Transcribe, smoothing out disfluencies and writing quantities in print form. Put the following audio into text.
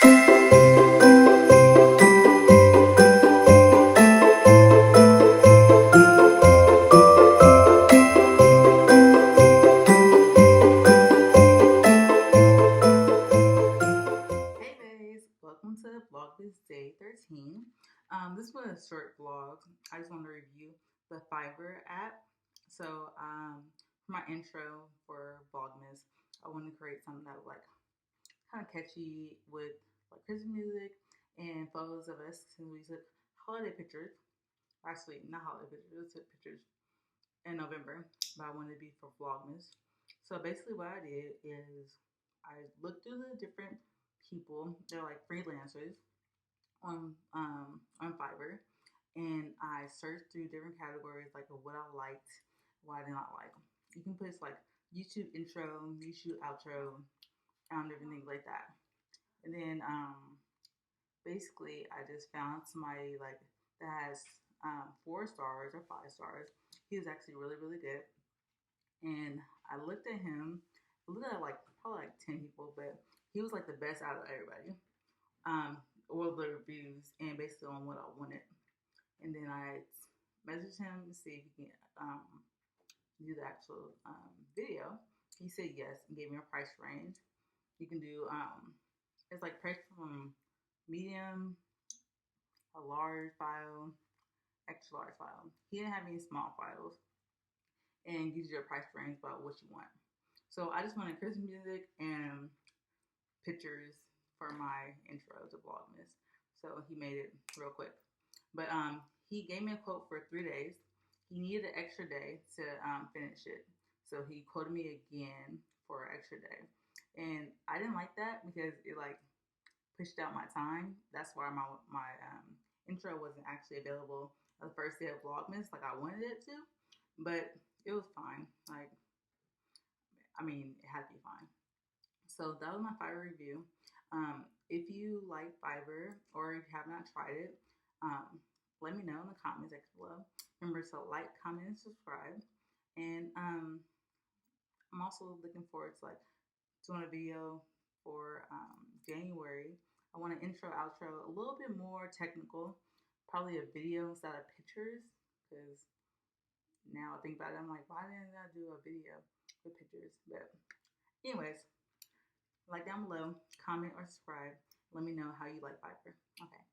Hey guys, welcome to Vlogmas Day 13. This was a short vlog. I just want to review the Fiverr app. For my intro for Vlogmas, I want to create something that was like kind of catchy with like Christmas music and photos of us since we took holiday pictures. Actually, not holiday pictures, we took pictures in November, but I wanted to be for Vlogmas. So basically, what I did is I looked through the different people. They're like freelancers on Fiverr, and I searched through different categories like of what I liked, what I did not like. You can put like YouTube intro, YouTube outro, different things like that. And then basically, I just found somebody like that has 4 stars or 5 stars. He was actually really really good, and I looked at him. I looked at like probably like 10 people, but he was like the best out of everybody. All the reviews and based on what I wanted. And then I messaged him to see if he can do the actual video. He said yes and gave me a price range. You can do it's like price from medium, a large file, extra large file. He didn't have any small files, and gives you a price range about what you want. So I just wanted Christmas music and pictures for my intro to Vlogmas. So he made it real quick. But he gave me a quote for 3 days. He needed an extra day to finish it. So he quoted me again for an extra day. And I didn't like that because it like pushed out my time. That's why my intro wasn't actually available the first day of Vlogmas like I wanted it to. But it was fine. Like, I mean, it had to be fine. So that was my Fiverr review. If you like Fiverr or if you have not tried it, let me know in the comment section below. Remember to like, comment, and subscribe. And I'm also looking forward to like doing a video for January. I want an intro, outro, a little bit more technical, probably a video instead of pictures. Because now I think about it, I'm like, why didn't I do a video with pictures? But anyways, like down below, comment or subscribe. Let me know how you like Fiverr. Okay.